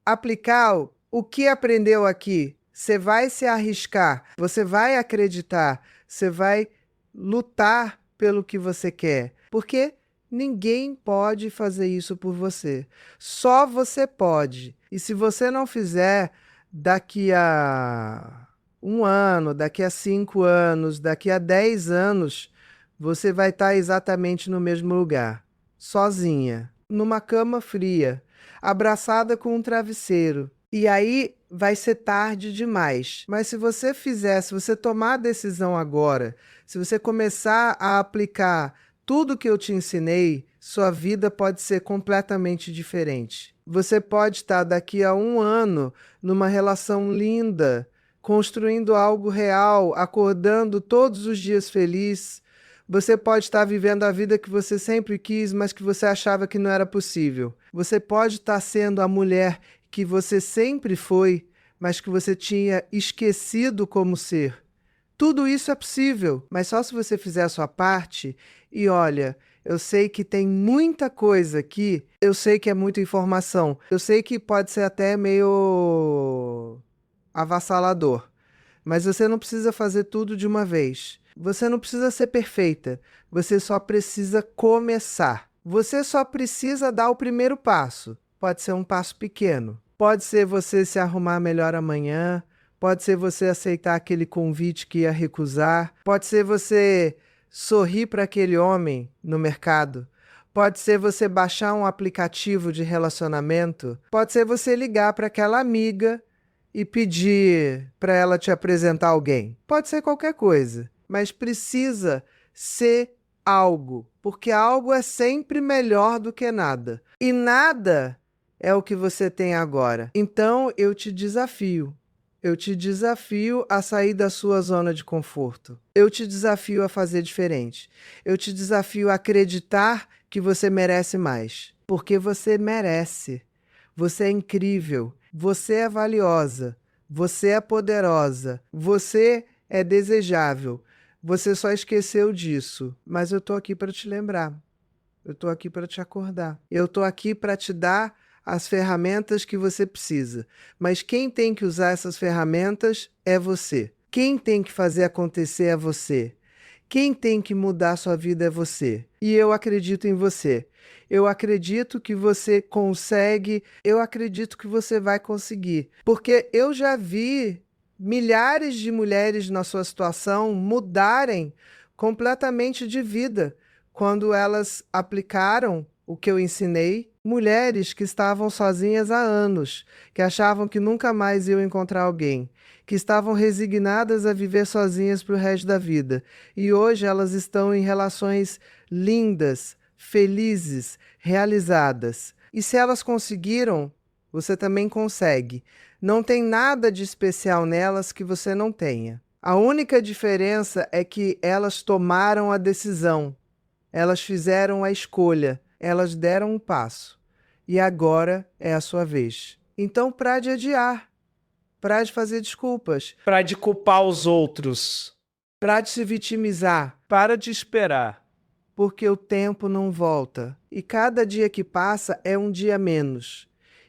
Speaker 1: aplicar o que aprendeu aqui? Você vai se arriscar? Você vai acreditar? Você vai lutar pelo que você quer? Porque ninguém pode fazer isso por você. Só você pode. E se você não fizer, daqui a 1 ano, daqui a 5 anos, daqui a 10 anos, você vai estar exatamente no mesmo lugar, sozinha, numa cama fria, abraçada com um travesseiro. E aí vai ser tarde demais. Mas se você fizer, se você tomar a decisão agora, se você começar a aplicar tudo que eu te ensinei, sua vida pode ser completamente diferente. Você pode estar daqui a 1 ano numa relação linda, construindo algo real, acordando todos os dias feliz. Você pode estar vivendo a vida que você sempre quis, mas que você achava que não era possível. Você pode estar sendo a mulher que você sempre foi, mas que você tinha esquecido como ser. Tudo isso é possível, mas só se você fizer a sua parte. E olha, eu sei que tem muita coisa aqui, eu sei que é muita informação, eu sei que pode ser até meio avassalador, mas você não precisa fazer tudo de uma vez. Você não precisa ser perfeita, você só precisa começar. Você só precisa dar o primeiro passo. Pode ser um passo pequeno. Pode ser você se arrumar melhor amanhã, pode ser você aceitar aquele convite que ia recusar, pode ser você sorrir para aquele homem no mercado, pode ser você baixar um aplicativo de relacionamento, pode ser você ligar para aquela amiga e pedir para ela te apresentar alguém. Pode ser qualquer coisa, mas precisa ser algo, porque algo é sempre melhor do que nada. E nada é o que você tem agora. Então eu te desafio. Eu te desafio a sair da sua zona de conforto. Eu te desafio a fazer diferente. Eu te desafio a acreditar que você merece mais. Porque você merece. Você é incrível. Você é valiosa. Você é poderosa. Você é desejável. Você só esqueceu disso. Mas eu estou aqui para te lembrar. Eu estou aqui para te acordar. Eu estou aqui para te dar as ferramentas que você precisa. Mas quem tem que usar essas ferramentas é você. Quem tem que fazer acontecer é você. Quem tem que mudar a sua vida é você. E eu acredito em você. Eu acredito que você consegue. Eu acredito que você vai conseguir. Porque eu já vi milhares de mulheres na sua situação mudarem completamente de vida quando elas aplicaram o que eu ensinei. Mulheres que estavam sozinhas há anos, que achavam que nunca mais iam encontrar alguém, que estavam resignadas a viver sozinhas para o resto da vida. E hoje elas estão em relações lindas, felizes, realizadas. E se elas conseguiram, você também consegue. Não tem nada de especial nelas que você não tenha. A única diferença é que elas tomaram a decisão, elas fizeram a escolha. Elas deram um passo e agora é a sua vez. Então, para de adiar, para de fazer desculpas,
Speaker 2: Para de culpar os outros.
Speaker 1: para de se vitimizar,
Speaker 2: Para de esperar.
Speaker 1: porque o tempo não volta. E cada dia que passa é um dia menos.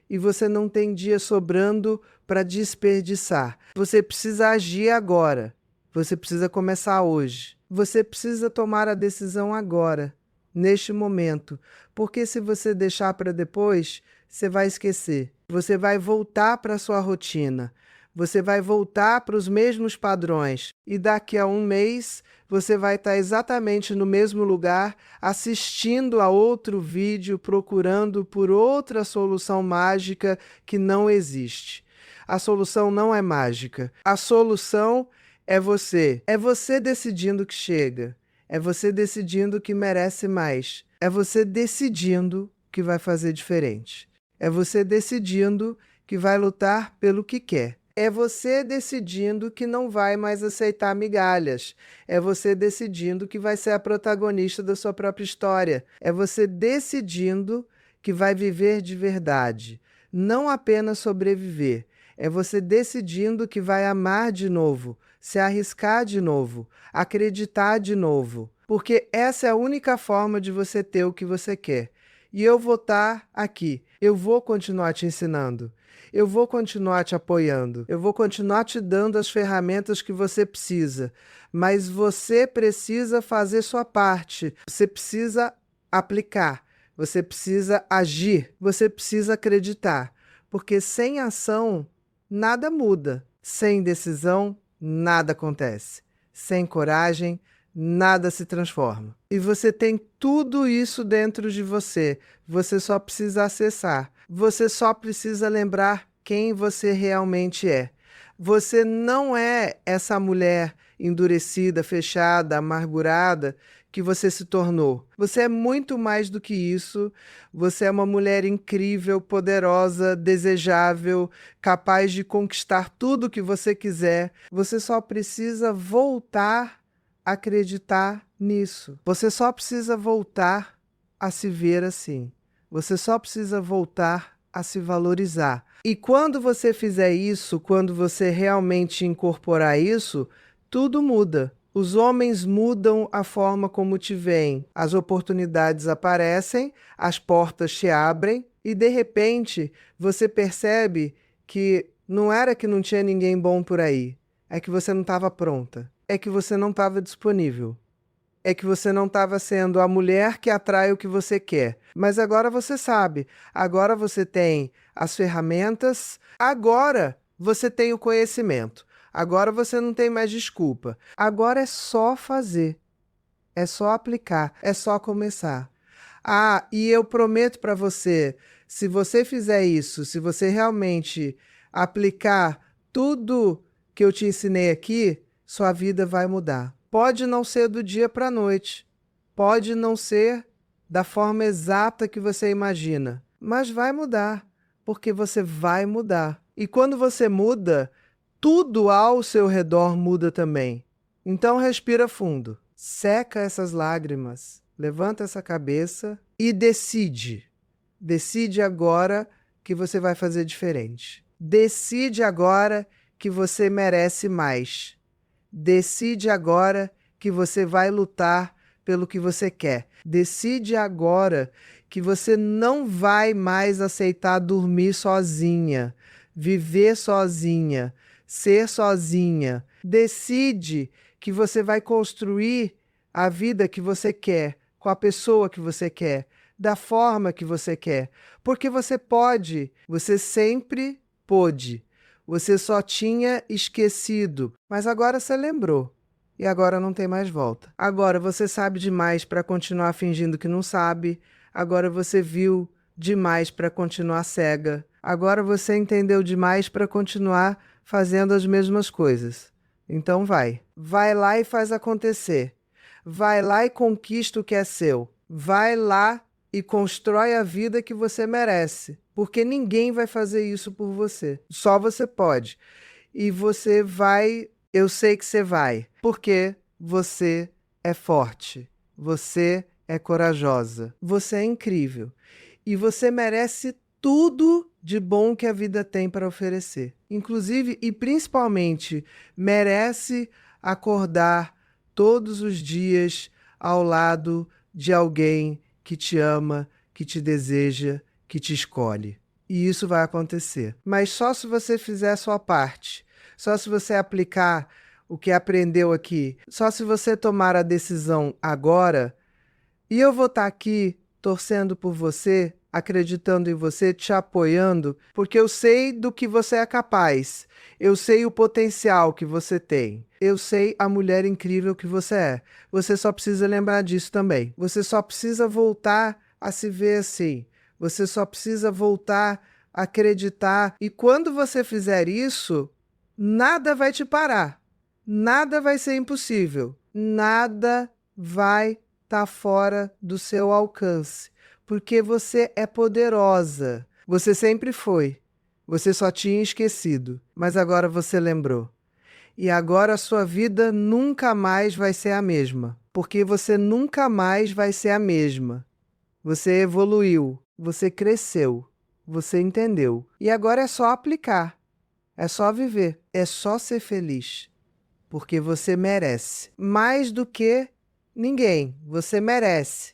Speaker 1: E você não tem dia sobrando para desperdiçar. Você precisa agir agora. Você precisa começar hoje. Você precisa tomar a decisão agora, neste momento, porque se você deixar para depois, você vai esquecer. Você vai voltar para a sua rotina, você vai voltar para os mesmos padrões e daqui a um mês você vai estar exatamente no mesmo lugar, assistindo a outro vídeo, procurando por outra solução mágica que não existe. A solução não é mágica. A solução é você. É você decidindo que chega. É você decidindo que merece mais. É você decidindo que vai fazer diferente. É você decidindo que vai lutar pelo que quer. É você decidindo que não vai mais aceitar migalhas. É você decidindo que vai ser a protagonista da sua própria história. É você decidindo que vai viver de verdade, não apenas sobreviver. É você decidindo que vai amar de novo, se arriscar de novo, acreditar de novo. Porque essa é a única forma de você ter o que você quer. E eu vou estar aqui. Eu vou continuar te ensinando. Eu vou continuar te apoiando. Eu vou continuar te dando as ferramentas que você precisa. Mas você precisa fazer sua parte. Você precisa aplicar. Você precisa agir. Você precisa acreditar. Porque sem ação, nada muda. Sem decisão, nada acontece. Sem coragem, nada se transforma. E você tem tudo isso dentro de você. Você só precisa acessar. Você só precisa lembrar quem você realmente é. Você não é essa mulher endurecida, fechada, amargurada que você se tornou. Você é muito mais do que isso. Você é uma mulher incrível, poderosa, desejável, capaz de conquistar tudo o que você quiser. Você só precisa voltar a acreditar nisso. Você só precisa voltar a se ver assim. Você só precisa voltar a se valorizar. E quando você fizer isso, quando você realmente incorporar isso, tudo muda. Os homens mudam a forma como te veem. As oportunidades aparecem, as portas te abrem e, de repente, você percebe que não era que não tinha ninguém bom por aí. É que você não estava pronta. É que você não estava disponível. É que você não estava sendo a mulher que atrai o que você quer. Mas agora você sabe. Agora você tem as ferramentas. Agora você tem o conhecimento. Agora você não tem mais desculpa. Agora é só fazer. É só aplicar. É só começar. Ah, e eu prometo para você, se você fizer isso, se você realmente aplicar tudo que eu te ensinei aqui, sua vida vai mudar. Pode não ser do dia para a noite. Pode não ser da forma exata que você imagina. Mas vai mudar. Porque você vai mudar. E quando você muda, tudo ao seu redor muda também. Então respira fundo. Seca essas lágrimas. Levanta essa cabeça e decide. Decide agora que você vai fazer diferente. Decide agora que você merece mais. Decide agora que você vai lutar pelo que você quer. Decide agora que você não vai mais aceitar dormir sozinha, viver sozinha, ser sozinha. Decide que você vai construir a vida que você quer, com a pessoa que você quer, da forma que você quer. Porque você pode, você sempre pôde. Você só tinha esquecido, mas agora você lembrou. E agora não tem mais volta. Agora você sabe demais para continuar fingindo que não sabe. Agora você viu demais para continuar cega. Agora você entendeu demais para continuar fazendo as mesmas coisas. Então vai. Vai lá e faz acontecer. Vai lá e conquista o que é seu. Vai lá e constrói a vida que você merece. Porque ninguém vai fazer isso por você. Só você pode. E você vai, eu sei que você vai. Porque você é forte. Você é corajosa. Você é incrível. E você merece tudo de bom que a vida tem para oferecer. Inclusive e principalmente, merece acordar todos os dias ao lado de alguém que te ama, que te deseja, que te escolhe. E isso vai acontecer. Mas só se você fizer a sua parte. Só se você aplicar o que aprendeu aqui. Só se você tomar a decisão agora. E eu vou estar aqui torcendo por você acreditando em você, te apoiando, porque eu sei do que você é capaz. Eu sei o potencial que você tem. Eu sei a mulher incrível que você é. Você só precisa lembrar disso também. Você só precisa voltar a se ver assim. Você só precisa voltar a acreditar. E quando você fizer isso, nada vai te parar. Nada vai ser impossível. Nada vai estar fora do seu alcance. Porque você é poderosa. Você sempre foi. Você só tinha esquecido, mas agora você lembrou. E agora a sua vida nunca mais vai ser a mesma, porque você nunca mais vai ser a mesma. Você evoluiu, você cresceu, você entendeu. E agora é só aplicar, é só viver, é só ser feliz, porque você merece. Mais do que ninguém, você merece.